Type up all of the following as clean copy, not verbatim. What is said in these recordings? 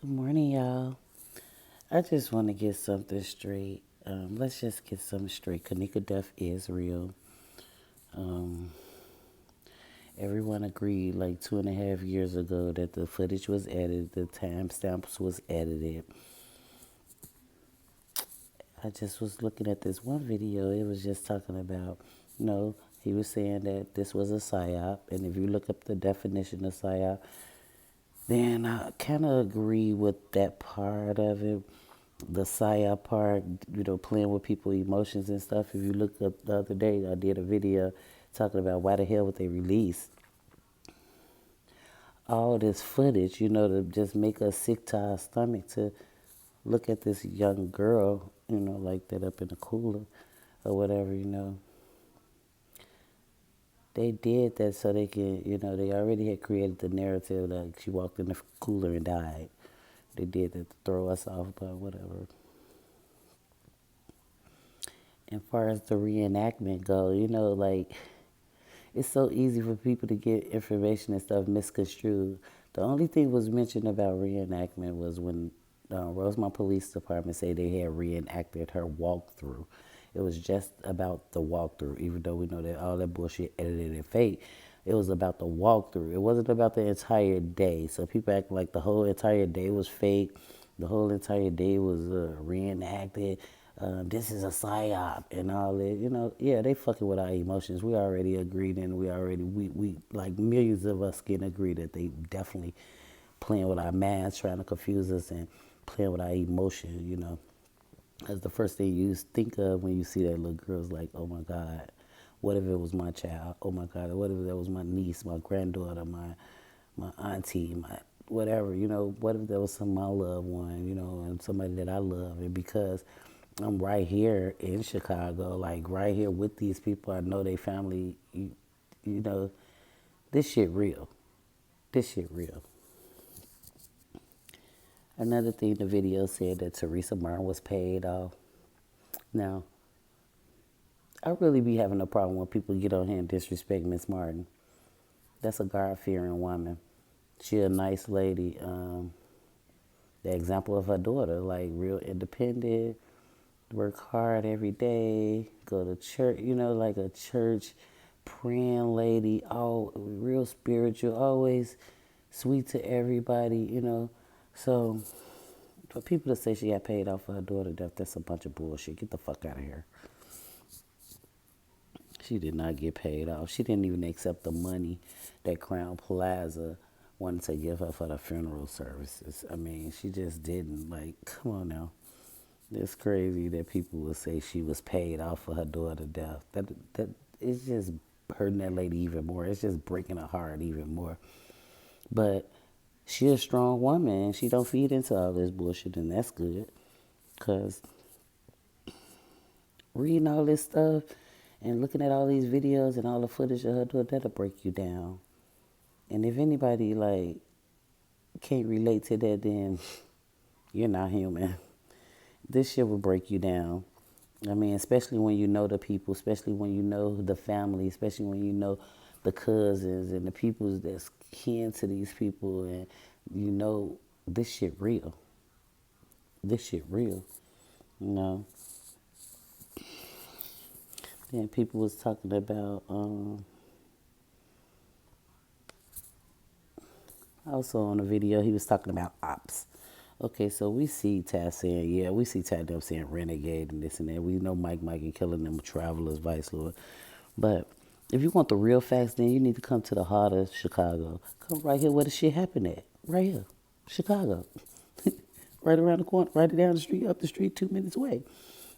Good morning, y'all. I just want to get something straight. Let's just get something straight. Kenneka death is real. Um, Everyone agreed like 2.5 years ago that the footage was edited, the timestamps was edited. I just was looking at this one video. It was just talking about, he was saying that this was a psyop, and if you look up the definition of psyop, then I kind of agree with that part of it. The psyop part, playing with people's emotions and stuff. If you look up the other day, I did a video talking about why the hell would they release all this footage, to just make us sick to our stomach to look at this young girl, like that up in the cooler or whatever. They did that so they can, they already had created the narrative that she walked in the cooler and died. They did that to throw us off, but whatever. And far as the reenactment go, like it's so easy for people to get information and stuff misconstrued. The only thing was mentioned about reenactment was when Rosemont Police Department said they had reenacted her walkthrough. It was just about the walkthrough, even though we know that all that bullshit edited and fake. It was about the walkthrough. It wasn't about the entire day. So people act like the whole entire day was fake. The whole entire day was reenacted. This is a psyop and all that. Yeah, they fucking with our emotions. We already agreed, and we like millions of us can agree that they definitely playing with our minds, trying to confuse us and playing with our emotions. That's the first thing you think of when you see that little girl. Is like, oh my God, what if it was my child? Oh my God, what if that was my niece, my granddaughter, my auntie, my whatever, what if that was some my loved one, and somebody that I love. And because I'm right here in Chicago, like right here with these people, I know they family, you know, this shit real. This shit real. Another thing the video said that Teresa Martin was paid off. Now, I really be having a problem when people get on here and disrespect Miss Martin. That's a God-fearing woman. She a nice lady. The example of her daughter, like real independent, work hard every day, go to church, like a church praying lady, all real spiritual, always sweet to everybody. So for people to say she got paid off for her daughter death, that's a bunch of bullshit. Get the fuck out of here. She did not get paid off. She didn't even accept the money that Crown Plaza wanted to give her for the funeral services. I mean, she just didn't. Like, come on now. It's crazy that people will say she was paid off for her daughter's death. That it's just hurting that lady even more. It's just breaking her heart even more. But she a strong woman and she don't feed into all this bullshit, and that's good. Cause reading all this stuff and looking at all these videos and all the footage of her daughter, that'll break you down. And if anybody like can't relate to that, then you're not human. This shit will break you down. I mean, especially when you know the people, especially when you know the family, especially when you know the cousins and the people that's kin to these people, and this shit real. This shit real. You know. Then people was talking about also on the video he was talking about ops. Okay, so we see Tad saying, yeah, we see Tad them saying renegade and this and that. We know Mike and killing them travelers, Vice Lord. But if you want the real facts, then you need to come to the heart of Chicago. Come right here where the shit happened at. Right here. Chicago. Right around the corner, right down the street, up the street, 2 minutes away.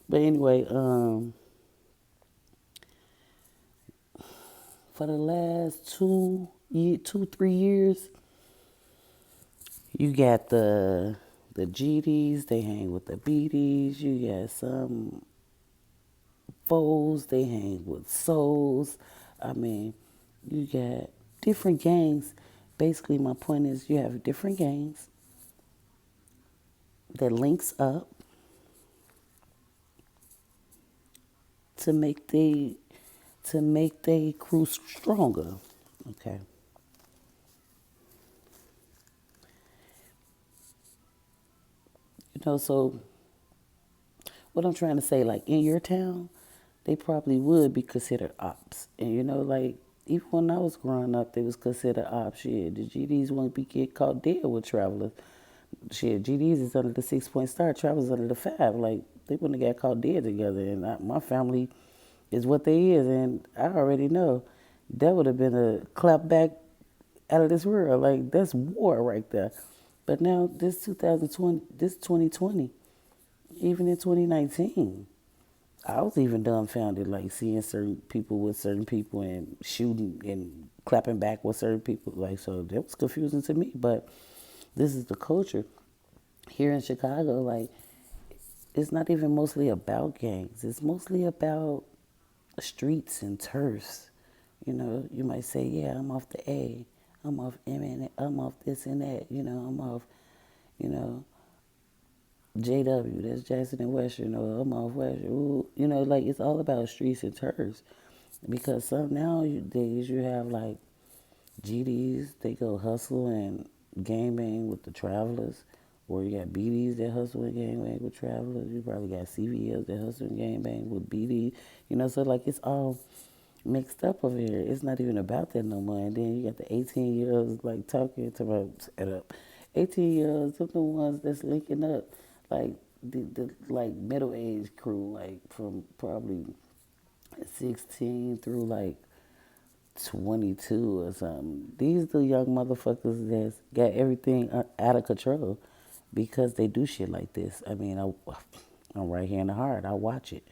But anyway, for the last 3 years, you got the GDs, they hang with the BDs. You got some foes, they hang with souls. I mean, you got different gangs. Basically, my point is you have different gangs that links up to make they crew stronger. Okay. So what I'm trying to say, like in your town, they probably would be considered ops. And like even when I was growing up, they was considered ops. Shit, the GDs wouldn't be get caught dead with travelers. Shit, GDs is under the 6 point star, travelers under the five. Like they wouldn't have got caught dead together. And my family is what they is, and I already know that would have been a clapback out of this world. Like that's war right there. But now this 2020, this 2020, even in 2019. I was even dumbfounded, like seeing certain people with certain people and shooting and clapping back with certain people. Like, so that was confusing to me. But this is the culture here in Chicago. Like, it's not even mostly about gangs. It's mostly about streets and turfs. You might say, yeah, I'm off the A. I'm off M and I'm off this and that. I'm off, you know, JW, that's Jackson and Western, or I'm off Western. Ooh, like it's all about streets and turfs. Because some nowadays you have like GDs, they go hustle and gang bang with the travelers. Or you got BDs that hustle and gang bang with travelers. You probably got CVLs that hustle and gang bang with BD. So like it's all mixed up over here. It's not even about that no more. And then you got the 18-year-olds like talking to my set up. 18-year-olds, they're the ones that's linking up, like the like middle age crew, like from probably 16 through like 22 or something. These the young motherfuckers that's got everything out of control because they do shit like this. I mean, I'm right here in the heart. I watch it.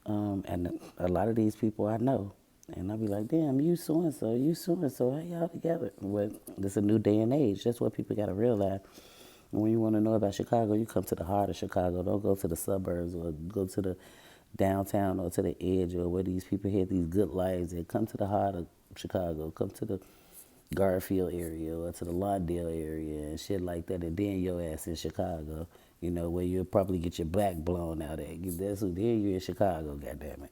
And a lot of these people I know. And I'll be like, damn, you so and so, you so and so, how y'all together? But it's a new day and age. That's what people got to realize. When you want to know about Chicago, you come to the heart of Chicago. Don't go to the suburbs or go to the downtown or to the edge or where these people had these good lives. They come to the heart of Chicago. Come to the Garfield area or to the Lawndale area and shit like that. And then your ass in Chicago, where you'll probably get your back blown out at. That's who, then you're in Chicago, goddammit.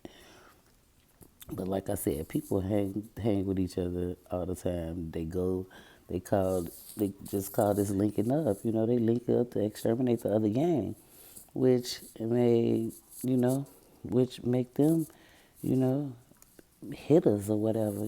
But like I said, people hang with each other all the time. They just call this linking up. They link up to exterminate the other gang, which may you know, which make them, you know, hitters or whatever.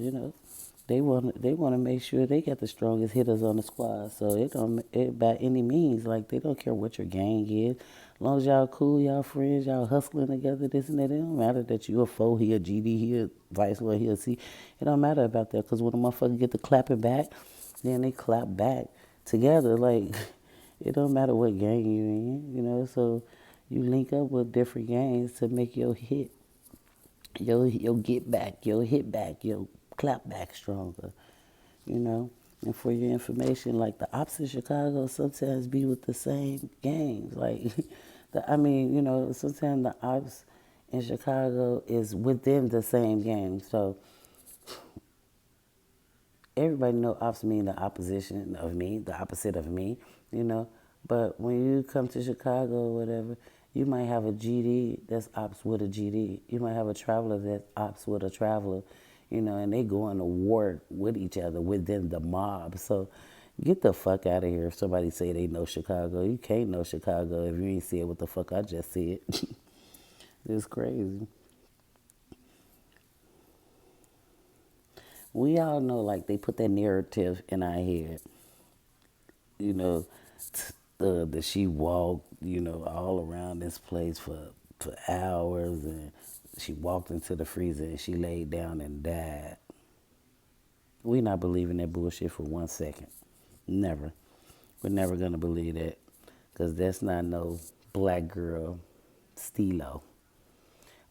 They want to make sure they got the strongest hitters on the squad. So it don't it by any means, like they don't care what your gang is. As long as y'all cool, y'all friends, y'all hustling together, this and that. It don't matter that you a foe here, GD here, vice versa here, C. It don't matter about that because when a motherfucker get to clapping back, then they clap back together. Like it don't matter what gang you in. So you link up with different gangs to make your hit, your get back, your hit back, your clap back stronger, you know. And for your information, like the ops in Chicago sometimes be with the same gangs. Like, sometimes the ops in Chicago is within the same gang. So everybody know ops mean the opposition of me, the opposite of me. But when you come to Chicago or whatever, you might have a GD that's ops with a GD. You might have a traveler that's ops with a traveler, and they go into war with each other within the mob. So get the fuck out of here if somebody say they know Chicago. You can't know Chicago if you ain't see it what the fuck I just said. It's crazy. We all know, like, they put that narrative in our head, you know, that she walked, all around this place for hours, and she walked into the freezer and she laid down and died. We not believing that bullshit for 1 second. Never. We're never gonna believe that, cause that's not no black girl stilo.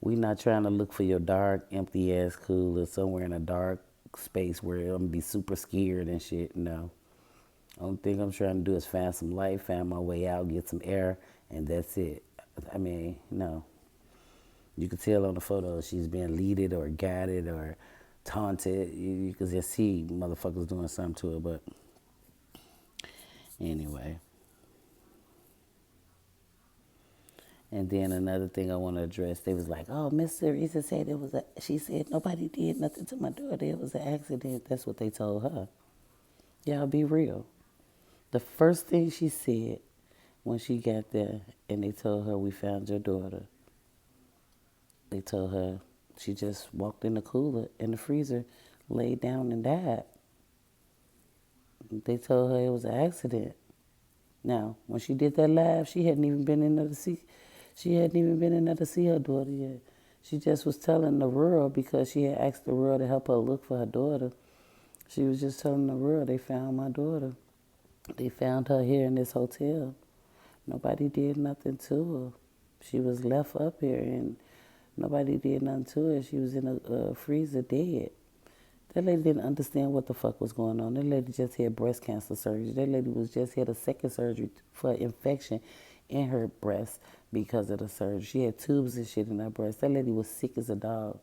We not trying to look for your dark, empty ass cooler somewhere in a dark space where I'm gonna be super scared and shit. No. Only thing I'm trying to do is find some light, find my way out, get some air, and that's it. I mean, no. You can tell on the photo she's being leaded or guided or taunted. You can just see motherfuckers doing something to her. But anyway. And then another thing I want to address, they was like, oh, Miss Teresa said she said nobody did nothing to my daughter. It was an accident. That's what they told her. Y'all be real. The first thing she said When she got there and they told her, we found your daughter, they told her she just walked in the cooler in the freezer, laid down and died. They told her it was an accident. Now, when she did that live, she hadn't even been in there to see. She hadn't even been in there to see her daughter yet. She just was telling the world because she had asked the world to help her look for her daughter. She was just telling the world they found my daughter. They found her here in this hotel. Nobody did nothing to her. She was left up here and nobody did nothing to her. She was in a freezer dead. That lady didn't understand what the fuck was going on. That lady just had breast cancer surgery. That lady was just had a second surgery for infection in her breast because of the surgery. She had tubes and shit in her breast. That lady was sick as a dog.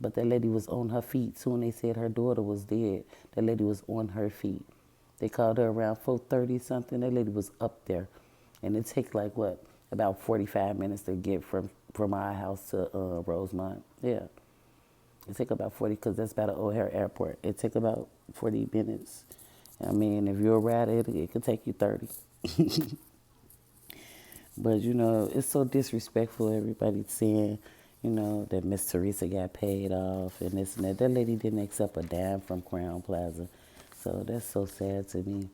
But that lady was on her feet. Soon they said her daughter was dead. That lady was on her feet. They called her around 4:30 something. That lady was up there. And it takes like what? About 45 minutes to get from our house to Rosemont. Yeah. It take about 40 because that's by the O'Hare Airport. It take about 40 minutes. I mean, if you're a rider, it could take you 30. But, you know, it's so disrespectful. Everybody saying, you know, that Miss Teresa got paid off and this and that. That lady didn't accept a dime from Crown Plaza. So that's so sad to me.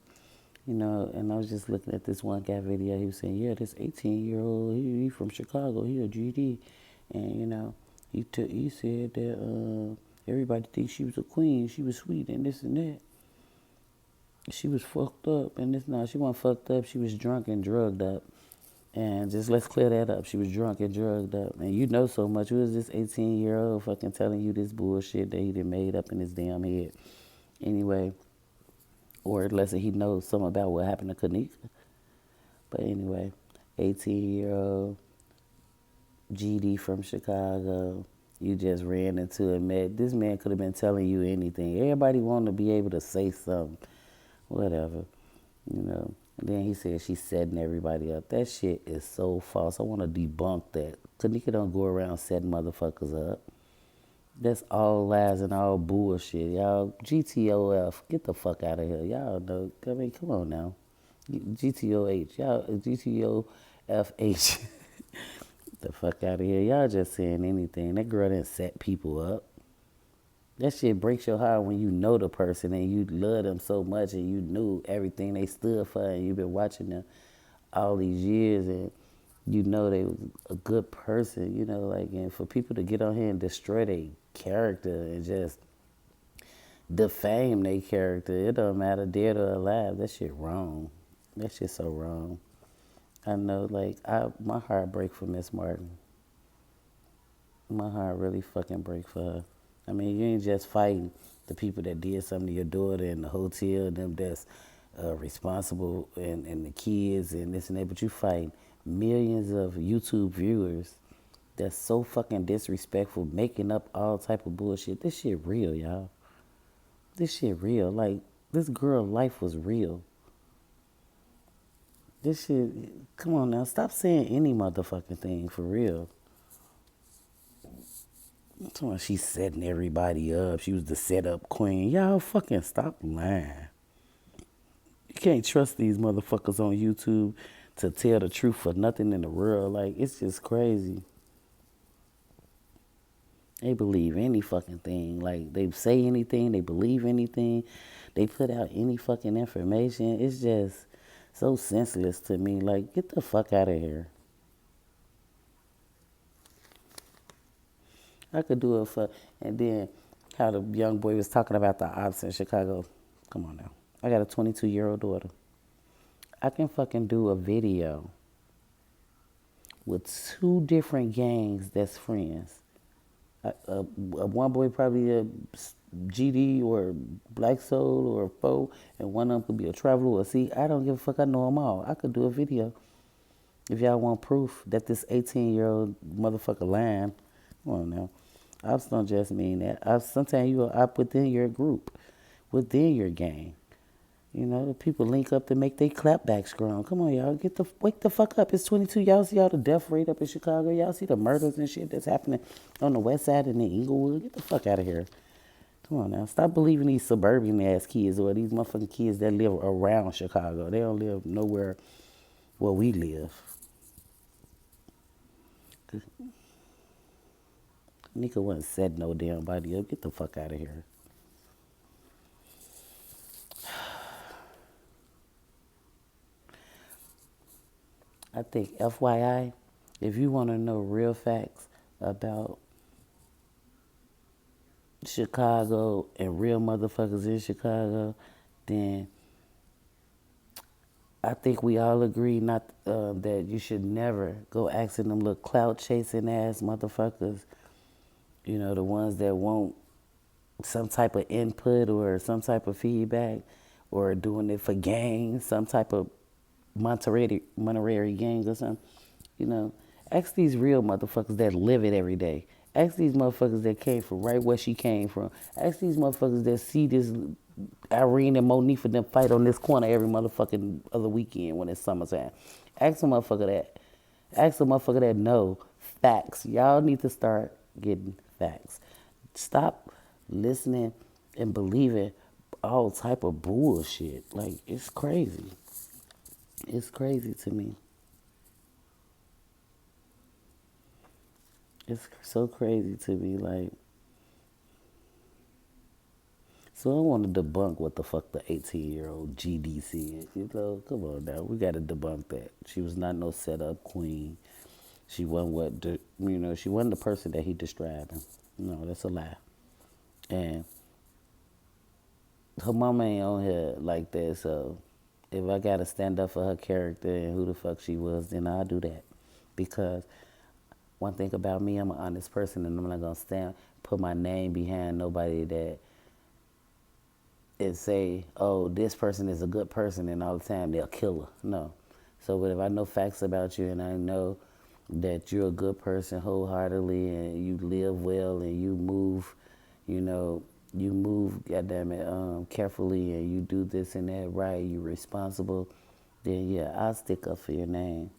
You know, and I was just looking at this one guy video. He was saying, yeah, this 18-year-old, he from Chicago. He a GD. And, you know, he said that everybody thinks she was a queen. She was sweet and this and that. She was fucked up. And this, no, she wasn't fucked up. She was drunk and drugged up. And just let's clear that up. She was drunk and drugged up. And you know so much. Who is this 18-year-old fucking telling you this bullshit that he done made up in his damn head? Anyway, or unless he knows something about what happened to Kenneka. But anyway, 18-year-old GD from Chicago. You just ran into a man. This man could have been telling you anything. Everybody wanted to be able to say something. Whatever. You know. And then he said she's setting everybody up. That shit is so false. I want to debunk that. Kenneka don't go around setting motherfuckers up. That's all lies and all bullshit. Y'all, GTOF, get the fuck out of here. Y'all know, I mean, come on now. GTOH, y'all, GTOFH. Get the fuck out of here. Y'all just saying anything. That girl didn't set people up. That shit breaks your heart when you know the person and you love them so much and you knew everything they stood for and you've been watching them all these years and you know they was a good person, you know, like, and for people to get on here and destroy their character and just defame their character, it don't matter dead or alive, that shit wrong. That shit so wrong. I know, like, my heart break for Miss Martin. My heart really fucking break for her. I mean, you ain't just fighting the people that did something to your daughter in the hotel, them that's responsible, and the kids and this and that, but you fighting millions of YouTube viewers that's so fucking disrespectful, making up all type of bullshit. This shit real, y'all. This shit real. Like, this girl life was real. This shit, come on now, stop saying any motherfucking thing for real. She's setting everybody up. She was the setup queen. Y'all fucking stop lying. You can't trust these motherfuckers on YouTube to tell the truth for nothing in the world. Like, it's just crazy. They believe any fucking thing. Like, they say anything. They believe anything. They put out any fucking information. It's just so senseless to me. Like, get the fuck out of here. I could do it for, and then how the young boy was talking about the ops in Chicago. Come on now. I got a 22-year-old daughter. I can fucking do a video with 2 different gangs that's friends. One boy probably a GD or Black Soul or a foe, and one of them could be a traveler or a C. I don't give a fuck. I know them all. I could do a video. If y'all want proof that this 18-year-old motherfucker lying, come on now. Ops don't just mean that. Sometimes you are up within your group, within your gang. You know, the people link up to make their clapback strong. Come on, y'all. Wake the fuck up. It's 22. Y'all see all the death rate up in Chicago? Y'all see the murders and shit that's happening on the west side and in Inglewood? Get the fuck out of here. Come on now. Stop believing these suburban ass kids or these motherfucking kids that live around Chicago. They don't live nowhere where we live. Nika wasn't set no damn body up. Get the fuck out of here. I think FYI, if you want to know real facts about Chicago and real motherfuckers in Chicago, then I think we all agree not that you should never go asking them little clout chasing ass motherfuckers. You know, the ones that want some type of input or some type of feedback or doing it for gains, some type of monetary gains or something. You know, ask these real motherfuckers that live it every day. Ask these motherfuckers that came from right where she came from. Ask these motherfuckers that see this Irene and Monique for them fight on this corner every motherfucking other weekend when it's summertime. Ask a motherfucker that. Ask a motherfucker that know facts. Y'all need to start getting facts. Stop listening and believing all type of bullshit. Like, it's crazy. It's crazy to me. It's so crazy to me. Like, so I want to debunk what the fuck the 18-year-old GD said. You know, come on now. We got to debunk that. She was not no setup queen. She wasn't she wasn't the person that he describing. No, that's a lie. And her mama ain't on here like that, so if I gotta stand up for her character and who the fuck she was, then I'll do that. Because one thing about me, I'm an honest person and I'm not gonna put my name behind nobody that and say, oh, this person is a good person and all the time they'll kill her. No. So but if I know facts about you and I know that you're a good person wholeheartedly and you live well and you move, you move, goddamn it, carefully and you do this and that right, you're responsible, then yeah, I'll stick up for your name.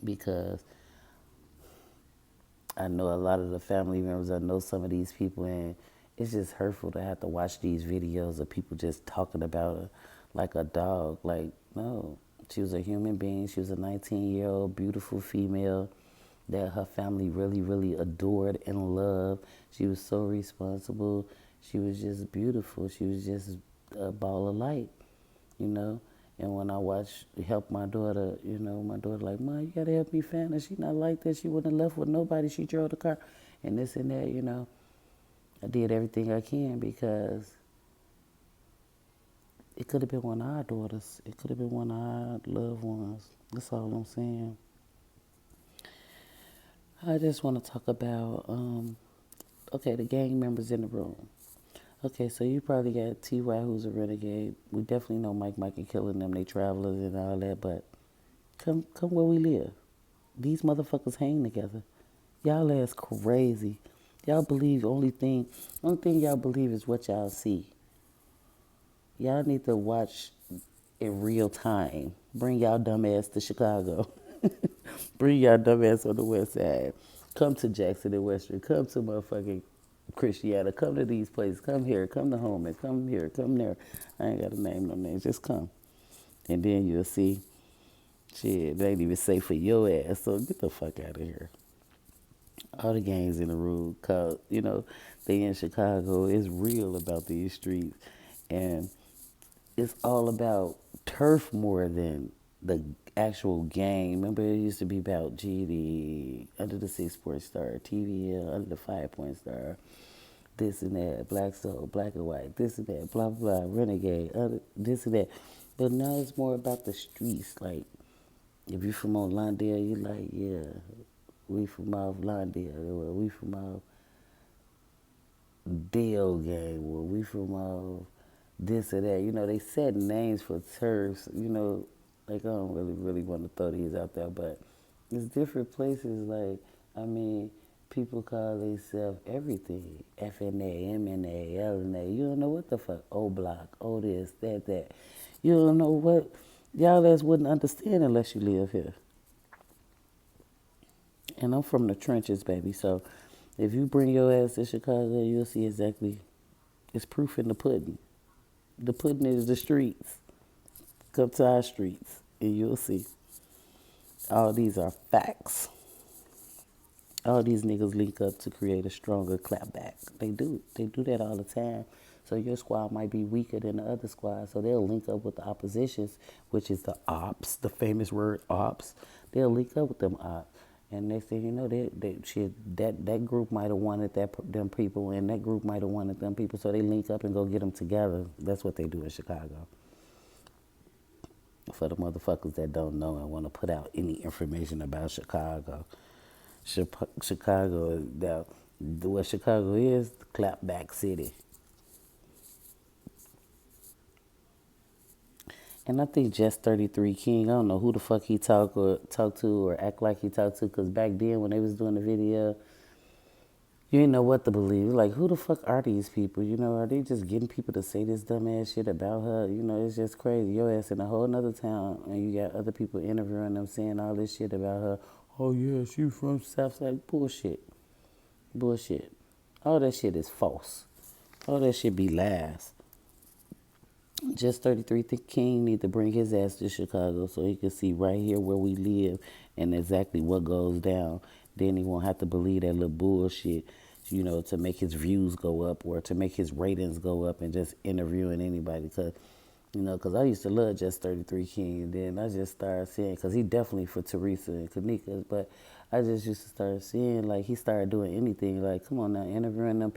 Because I know a lot of the family members, I know some of these people, and it's just hurtful to have to watch these videos of people just talking about her like a dog. Like, no, she was a human being. She was a 19-year-old beautiful female that her family really, really adored and loved. She was so responsible. She was just beautiful. She was just a ball of light, you know. And when I help my daughter, my daughter like, Mom, you gotta help me find her. She not like that. She wouldn't have left with nobody. She drove the car and this and that. I did everything I can because it could have been one of our daughters. It could have been one of our loved ones. That's all I'm saying. I just want to talk about, okay, the gang members in the room. Okay, so you probably got T.Y. who's a renegade. We definitely know Mike and killing them. They travelers and all that, but come where we live. These motherfuckers hang together. Y'all ass crazy. Y'all believe only thing y'all believe is what y'all see. Y'all need to watch in real time. Bring y'all dumb ass to Chicago. Bring y'all dumb ass on the west side. Come to Jackson and Western. Come to motherfucking Christiana. Come to these places. Come here. Come to home and come here. Come there. I ain't got to name no names. Just come. And then you'll see. Shit, they ain't even safe for your ass. So get the fuck out of here. All the gangs in the room, cause they in Chicago. It's real about these streets, and it's all about turf more than the actual game. Remember, it used to be about GD under the 6-point star, TVL under the 5-point star, this and that, Black Soul, Black and White, this and that, blah blah blah, Renegade, this and that. But now it's more about the streets. Like, if you from on Lawndale, you like, yeah, we from off Lawndale, or we from off Dale gang, or we from off this or that. They set names for turfs, like I don't really want to throw these out there, but it's different places. Like, I mean, people call themselves everything. FNA, MNA, LNA. You don't know what the fuck. O Block, O this, that. You don't know what. Y'all ass wouldn't understand unless you live here. And I'm from the trenches, baby. So if you bring your ass to Chicago, you'll see exactly. It's proof in the pudding. The pudding is the streets. Come to our streets, and you'll see. All these are facts. All these niggas link up to create a stronger clapback. They do. They do that all the time. So your squad might be weaker than the other squad. So they'll link up with the oppositions, which is the ops, the famous word ops. They'll link up with them ops. And next thing you know, that group might have wanted them people, and that group might have wanted them people. So they link up and go get them together. That's what they do in Chicago. For the motherfuckers that don't know and want to put out any information about Chicago. Chicago, what Chicago is, the clapback city. And I think Just 33 King, I don't know who the fuck he talk to or act like he talked to, because back then when they was doing the video, you didn't know what to believe. Like, who the fuck are these people? You know, are they just getting people to say this dumbass shit about her? You know, it's just crazy. Your ass in a whole nother town, and you got other people interviewing them saying all this shit about her. Oh, yeah, she from Southside. Bullshit. Bullshit. All that shit is false. All that shit be lies. Just 33 King need to bring his ass to Chicago so he can see right here where we live and exactly what goes down. Then he won't have to believe that little bullshit, you know, to make his views go up or to make his ratings go up and just interviewing anybody. Cause, you know, because I used to love Just 33 King, and then I just started seeing, because he definitely for Teresa and Kenneka, but I just used to start seeing, like, he started doing anything. Like, come on now, interviewing them